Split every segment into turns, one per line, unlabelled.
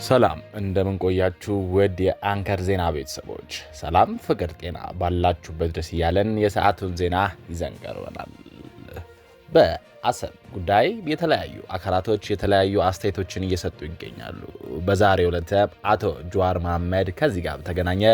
ሰላም እንደምን ቆያችሁ ውድ የአንከር ዜና ቤተሰቦች፣ ሰላም ፍቅር ጤና ባላችሁበት ድረስ እያለን የሰዓቱን ዜና ይዘን ቀርበናል። በአሰብ ጉዳይ የተለያዩ አካላቶች የተለያዩ አስተያየቶችን እየሰጡ ይገኛሉ። በዛሬው ዕለት አቶ ጀዋር መሐመድ ከዚህ ጋር በተገናኘ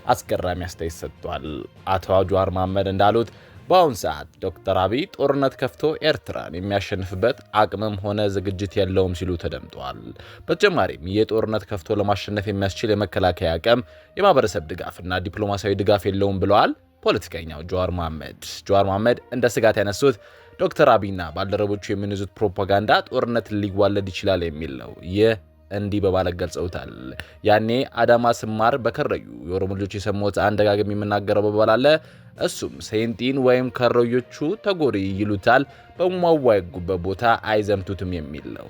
አስገራሚ አስተያየት ሰጥቷል። አቶ ጀዋር መሐመድ እንዳሉት በአሁን ሰዓት ዶክተር አብይ ጦርነት ከፍቶ ኤርትራን የሚያሸንፍበት አቅምም ሆነ ዝግጅት የለውም ሲሉ ተደምጠዋል። በተጨማሪም የጦርነት ከፍቶ ለማሸነፍ የሚያስችል የመከላከያ አቅም፣ የማህበረሰብ ድጋፍና ዲፕሎማሲያዊ ድጋፍ የለውም ብለዋል። ፖለቲከኛው ጀዋር መሐመድ እንደ ስጋት ያነሱት ዶክተር አብይና ባልደረቦቹ የሚነዙት ፕሮፓጋንዳ ጦርነት ሊዋለድ ይችላል የሚል ነው። ይህ እንዲህ በማለት ገልጸውታል። ያኔ አዳማ ስማር በከረዩ የኦሮሞ ልጆች የሰማሁት አንደጋግም የምናገረው በባል አለ። እሱም ሴንቲን ወይም ከረዮቹ ተጎሪ ይሉታል፣ በማዋጉበት ቦታ አይዘምቱትም የሚል ነው።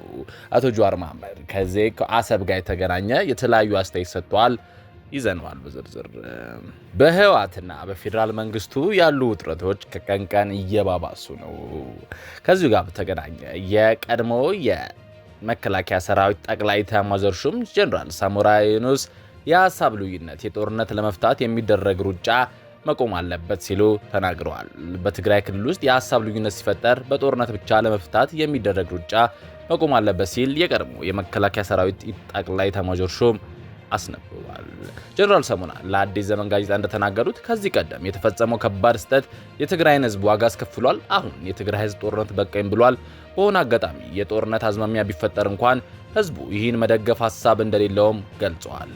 አቶ ጀዋር መሐመድ ከዚህ ከአሰብ ጋር የተገናኘ የተለያዩ አስተያየት ሰጥተዋል። ይዘነዋል በዝርዝር። በህወሓትና በፌዴራል መንግስቱ ያሉ ውጥረቶች ከቀን ቀን እየባባሱ ነው። ከዚሁ ጋር በተገናኘ የቀድሞ መከላከያ ሰራዊት ጠቅላይ ኤታማዦር ሹም ጀነራል ሳሞራ የኑስ የሐሳብ ልዩነት የጦርነት ለመፍታት የሚደረግ ሩጫ መቆም አለበት ሲሉ ተናግረዋል። በትግራይ ክልል ውስጥ የሐሳብ ልዩነት ሲፈጠር በጦርነት ብቻ ለመፍታት የሚደረግ ሩጫ መቆም አለበት ሲል የቀድሞ የመከላከያ ሰራዊት ጠቅላይ ኤታማዦር ሹም አስነብቧል። ጀነራል ሳሞራ ለአዲስ ዘመን ጋዜጣ እንደተናገሩት ከዚህ ቀደም የተፈጸመው ከባድ ስህተት የትግራይን ህዝብ ዋጋ አስከፍሏል። አሁን የትግራይ ህዝብ ጦርነት በቃኝ ብሏል። በሆነ አጋጣሚ የጦርነት አዝማሚያ ቢፈጠር እንኳን ህዝቡ ይህን መደገፍ ሐሳብ እንደሌለውም ገልጸዋል።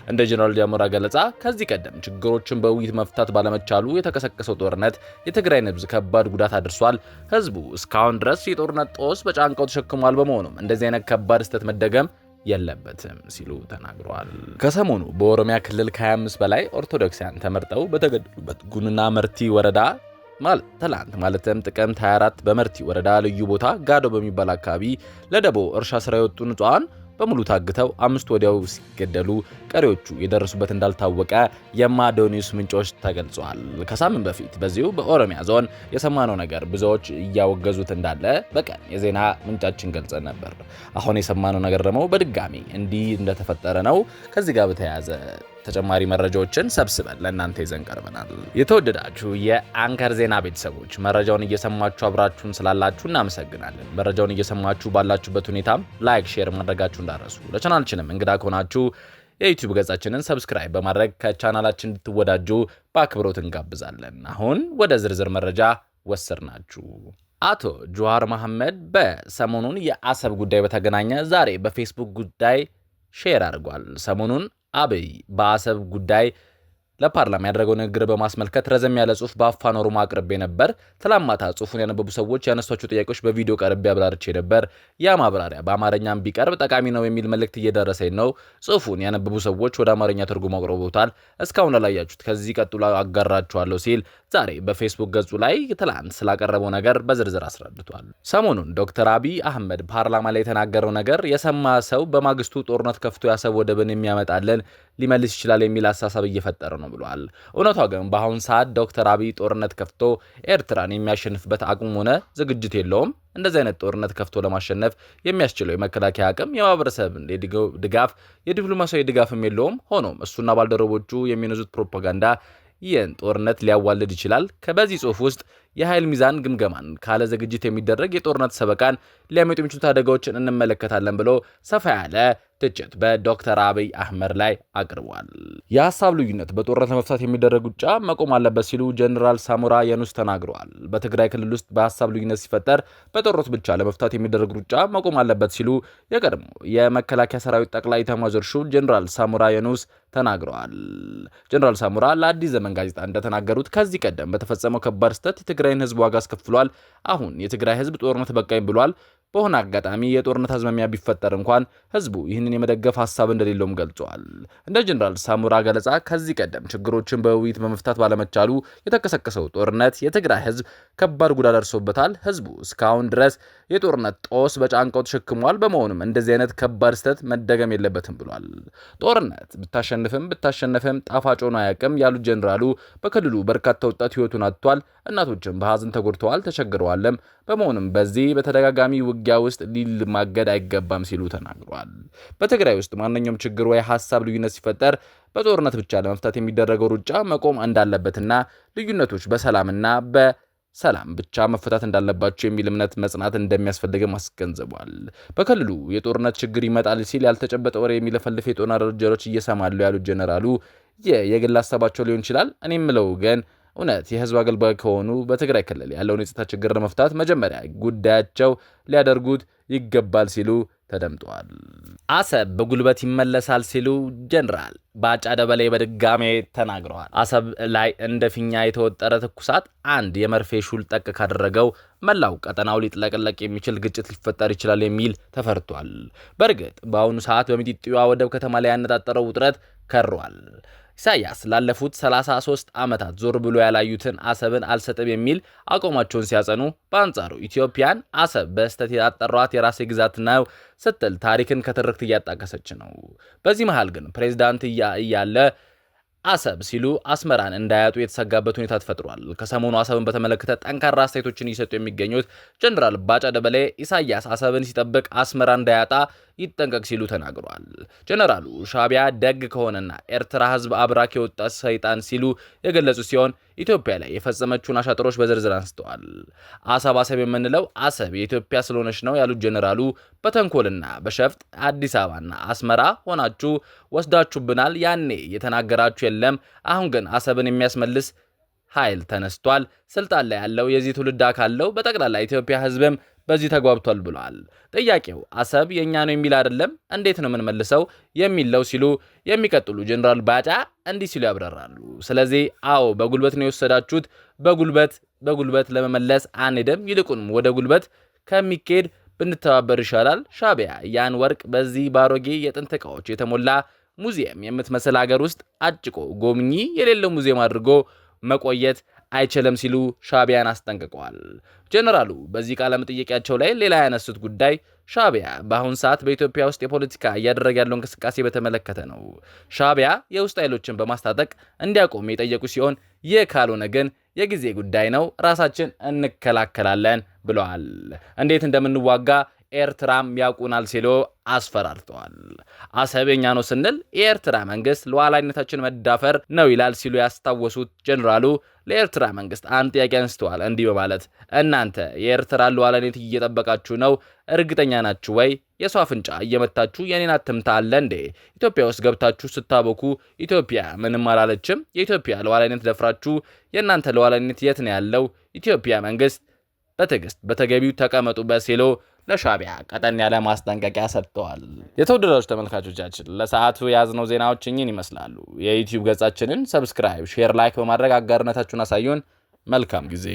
እንደ ጀነራል ሳሞራ ገለጻ ከዚህ ቀደም ችግሮችን በውይይት መፍታት ባለመቻሉ የተቀሰቀሰው ጦርነት የትግራይን ህዝብ ከባድ ጉዳት አድርሷል። ህዝቡ እስካሁን ድረስ የጦርነት ጦስ በጫንቃው ተሸክሟል። በመሆኑም እንደዚህ አይነት ከባድ ስህተት መደገም የለበትም ሲሉ ተናግረዋል። ከሰሞኑ በኦሮሚያ ክልል ከ25 በላይ ኦርቶዶክሳውያን ተመርጠው በተገደሉበት ጉንና መርቲ ወረዳ ትላንት ማለትም ጥቅምት 24 በመርቲ ወረዳ ልዩ ቦታ ጋዶ በሚባል አካባቢ ለደቦ እርሻ ስራ የወጡ ንጹሃን በሙሉ ታግተው 5 ወዲያው ሲገደሉ ቀሪዎቹ የደረሱበት እንዳልታወቀ የማዶኒስ ምንጮች ተገልጸዋል። ከሳምንት በፊት በዚሁ በኦሮሚያ ዞን የሰማነው ነገር ብዙዎች እያወገዙት እንዳለ በቀን የዜና ምንጫችን ገልጸን ነበር። አሁን የሰማነው ነገር ደግሞ በድጋሚ እንዲህ እንደተፈጠረ ነው። ከዚህ ጋር በተያያዘ ተጨማሪ መረጃዎችን ሰብስበን ለእናንተ ይዘን ቀርበናል። የተወደዳችሁ የአንከር ዜና ቤተሰቦች መረጃውን እየሰማችሁ አብራችሁን ስላላችሁ እናመሰግናለን። መረጃውን እየሰማችሁ ባላችሁበት ሁኔታም ላይክ፣ ሼር ማድረጋችሁ እንዳረሱ። ለቻናላችንም እንግዳ ከሆናችሁ የዩቲዩብ ገጻችንን ሰብስክራይብ በማድረግ ከቻናላችን እንድትወዳጁ በአክብሮት እንጋብዛለን። አሁን ወደ ዝርዝር መረጃ ወሰድናችሁ። አቶ ጀዋር መሐመድ በሰሞኑን የአሰብ ጉዳይ በተገናኘ ዛሬ በፌስቡክ ጉዳይ ሼር አድርጓል። ሰሞኑን አብይ በአሰብ ጉዳይ ለፓርላማ ያደረገው ንግግር በማስመልከት ረዘም ያለ ጽሁፍ በአፋን ኦሮሞ አቅርቤ ነበር። ትላንት ማታ ጽሁፉን ያነበቡ ሰዎች ያነሷቸው ጥያቄዎች በቪዲዮ ቀርቤ አብራርቼ ነበር። ያ ማብራሪያ በአማርኛም ቢቀርብ ጠቃሚ ነው የሚል መልእክት እየደረሰኝ ነው። ጽሁፉን ያነበቡ ሰዎች ወደ አማርኛ ትርጉም አቅርቦታል። እስካሁን ላላያችሁት ከዚህ ቀጥሎ አጋራችኋለሁ ሲል ዛሬ በፌስቡክ ገጹ ላይ ትላንት ስላቀረበው ነገር በዝርዝር አስረድቷል። ሰሞኑን ዶክተር አብይ አህመድ ፓርላማ ላይ የተናገረው ነገር የሰማ ሰው በማግስቱ ጦርነት ከፍቶ የአሰብ ወደብን የሚያመጣልን ሊመልስ ይችላል የሚል አሳሳብ እየፈጠረ ነው ብሏል። እውነቷ ግን በአሁን ሰዓት ዶክተር አብይ ጦርነት ከፍቶ ኤርትራን የሚያሸንፍበት አቅም ሆነ ዝግጅት የለውም። እንደዚህ አይነት ጦርነት ከፍቶ ለማሸነፍ የሚያስችለው የመከላከያ አቅም፣ የማህበረሰብ ድጋፍ፣ የዲፕሎማሲያዊ ድጋፍም የለውም። ሆኖም እሱና ባልደረቦቹ የሚነዙት ፕሮፓጋንዳ ይህን ጦርነት ሊያዋልድ ይችላል። በዚህ ጽሁፍ ውስጥ የኃይል ሚዛን ግምገማን ካለ ዝግጅት የሚደረግ የጦርነት ሰበቃን ሊያመጡ የሚችሉት አደጋዎችን እንመለከታለን ብሎ ሰፋ ያለ ትችት በዶክተር አብይ አህመድ ላይ አቅርቧል። የሐሳብ ልዩነት በጦርነት ለመፍታት የሚደረግ ሩጫ መቆም አለበት ሲሉ ጀነራል ሳሞራ የኑስ ተናግረዋል። በትግራይ ክልል ውስጥ በሐሳብ ልዩነት ሲፈጠር በጦርነት ብቻ ለመፍታት የሚደረግ ሩጫ መቆም አለበት ሲሉ የቀድሞ የመከላከያ ሰራዊት ጠቅላይ ኤታማዦር ሹም ጀነራል ሳሞራ የኑስ ተናግረዋል። ጀነራል ሳሞራ ለአዲስ ዘመን ጋዜጣ እንደተናገሩት ከዚህ ቀደም በተፈጸመው ከባድ ስህተት የትግራይን ህዝብ ዋጋ አስከፍሏል። አሁን የትግራይ ህዝብ ጦርነት በቃኝ ብሏል። በሆነ አጋጣሚ የጦርነት አዝማሚያ ቢፈጠር እንኳን ህዝቡ ይህንን የመደገፍ ሐሳብ እንደሌለውም ገልጸዋል። እንደ ጀነራል ሳሞራ ገለጻ ከዚህ ቀደም ችግሮችን በውይይት በመፍታት ባለመቻሉ የተቀሰቀሰው ጦርነት የትግራይ ህዝብ ከባድ ጉዳት ደርሶበታል። ህዝቡ እስካሁን ድረስ የጦርነት ጦስ በጫንቃው ተሸክሟል። በመሆኑም እንደዚህ አይነት ከባድ ስህተት መደገም የለበትም ብሏል። ጦርነት ብታሸንፍም ጣፋጭ ሆኖ አያውቅም ያሉት ጀነራሉ በክልሉ በርካታ ወጣት ህይወቱን አጥቷል። እናቶችም ዜጎቻችን በሐዘን ተጎድተዋል፣ ተቸግረዋልም። በመሆኑም በዚህ በተደጋጋሚ ውጊያ ውስጥ ሊማገድ አይገባም ሲሉ ተናግረዋል። በትግራይ ውስጥ ማንኛውም ችግር ወይ ሐሳብ ልዩነት ሲፈጠር በጦርነት ብቻ ለመፍታት የሚደረገው ሩጫ መቆም እንዳለበትና ልዩነቶች በሰላምና ሰላም ብቻ መፈታት እንዳለባቸው የሚል እምነት መጽናት እንደሚያስፈልግም አስገንዝቧል። በክልሉ የጦርነት ችግር ይመጣል ሲል ያልተጨበጠ ወሬ የሚለፈልፍ የጦር አደረጃጀቶች እየሰማሉ ያሉት ጀነራሉ የግል ሀሳባቸው ሊሆን ይችላል። እኔ የምለው ግን እውነት የህዝብ አገልጋይ ከሆኑ በትግራይ ክልል ያለውን የጸጥታ ችግር ለመፍታት መጀመሪያ ጉዳያቸው ሊያደርጉት ይገባል ሲሉ ተደምጠዋል። አሰብ በጉልበት ይመለሳል ሲሉ ጀነራል ባጫ ደበሌ በድጋሜ ተናግረዋል። አሰብ ላይ እንደ ፊኛ የተወጠረ ትኩሳት አንድ የመርፌ ሹል ጠቅ ካደረገው መላው ቀጠናው ሊጥለቀለቅ የሚችል ግጭት ሊፈጠር ይችላል የሚል ተፈርቷል። በእርግጥ በአሁኑ ሰዓት በሚጢጢዋ ወደብ ከተማ ላይ ያነጣጠረው ውጥረት ከሯል። ኢሳያስ ላለፉት 33 ዓመታት ዞር ብሎ ያላዩትን አሰብን አልሰጥም የሚል አቋማቸውን ሲያጸኑ፣ በአንጻሩ ኢትዮጵያን አሰብ በስተት ያጠሯት የራሴ ግዛት ነው ስትል ታሪክን ከትርክት እያጣቀሰች ነው። በዚህ መሃል ግን ፕሬዝዳንት እያለ አሰብ ሲሉ አስመራን እንዳያጡ የተሰጋበት ሁኔታ ተፈጥሯል። ከሰሞኑ አሰብን በተመለከተ ጠንካራ አስተያየቶችን እየሰጡ የሚገኙት ጀነራል ባጫ ደበሌ ኢሳያስ አሰብን ሲጠብቅ አስመራ እንዳያጣ ይጠንቀቅ ሲሉ ተናግረዋል። ጀነራሉ ሻዕቢያ ደግ ከሆነና ኤርትራ ህዝብ አብራክ የወጣ ሰይጣን ሲሉ የገለጹ ሲሆን ኢትዮጵያ ላይ የፈጸመችውን አሻጥሮች በዝርዝር አንስተዋል። አሰብ የምንለው አሰብ የኢትዮጵያ ስለሆነች ነው ያሉት ጀነራሉ በተንኮልና በሸፍጥ አዲስ አበባና አስመራ ሆናችሁ ወስዳችሁብናል። ያኔ የተናገራችሁ የለም። አሁን ግን አሰብን የሚያስመልስ ኃይል ተነስቷል። ስልጣን ላይ ያለው የዚህ ትውልድ አካል ነው። በጠቅላላ ኢትዮጵያ ህዝብም በዚህ ተጓብቷል ብለዋል። ጥያቄው አሰብ የኛ ነው የሚል አይደለም፣ እንዴት ነው የምንመልሰው የሚለው ሲሉ የሚቀጥሉ ጀነራል ባጫ እንዲህ ሲሉ ያብራራሉ። ስለዚህ አዎ በጉልበት ነው የወሰዳችሁት፣ በጉልበት ለመመለስ አንሄድም። ይልቁንም ወደ ጉልበት ከሚኬድ ብንተባበር ይሻላል። ሻዕቢያ ያን ወርቅ በዚህ ባሮጌ የጥንት ዕቃዎች የተሞላ ሙዚየም የምትመስል ሀገር ውስጥ አጭቆ ጎብኚ የሌለው ሙዚየም አድርጎ መቆየት አይችልም ሲሉ ሻዕቢያን አስጠንቅቀዋል። ጀነራሉ በዚህ ቃለ መጠይቃቸው ላይ ሌላ ያነሱት ጉዳይ ሻዕቢያ በአሁን ሰዓት በኢትዮጵያ ውስጥ የፖለቲካ እያደረገ ያለው እንቅስቃሴ በተመለከተ ነው። ሻዕቢያ የውስጥ ኃይሎችን በማስታጠቅ እንዲያቆም የጠየቁ ሲሆን ይህ ካልሆነ ግን የጊዜ ጉዳይ ነው፣ ራሳችን እንከላከላለን ብለዋል። እንዴት እንደምንዋጋ ኤርትራም ያውቁናል ሲሉ አስፈራርተዋል። አሰብ የኛ ነው ስንል የኤርትራ መንግስት ሉዓላዊነታችን መዳፈር ነው ይላል ሲሉ ያስታወሱት ጀነራሉ ለኤርትራ መንግስት አንድ ጥያቄ አንስተዋል። እንዲህ በማለት እናንተ የኤርትራ ሉዓላዊነት እየጠበቃችሁ ነው? እርግጠኛ ናችሁ ወይ? የሰው አፍንጫ እየመታችሁ የኔን አትምታ አለ እንዴ? ኢትዮጵያ ውስጥ ገብታችሁ ስታበኩ ኢትዮጵያ ምንም አላለችም። የኢትዮጵያ ሉዓላዊነት ደፍራችሁ የእናንተ ሉዓላዊነት የት ነው ያለው? ኢትዮጵያ መንግስት በትዕግስት በተገቢው ተቀመጡበት ሲሉ ለሻዕቢያ ቀጠን ያለ ማስጠንቀቂያ ሰጥተዋል። የተወደዳችሁ ተመልካቾቻችን ለሰዓቱ የያዝነው ዜናዎች እኚህን ይመስላሉ። የዩቲዩብ ገጻችንን ሰብስክራይብ፣ ሼር፣ ላይክ በማድረግ አጋርነታችሁን አሳዩን። መልካም ጊዜ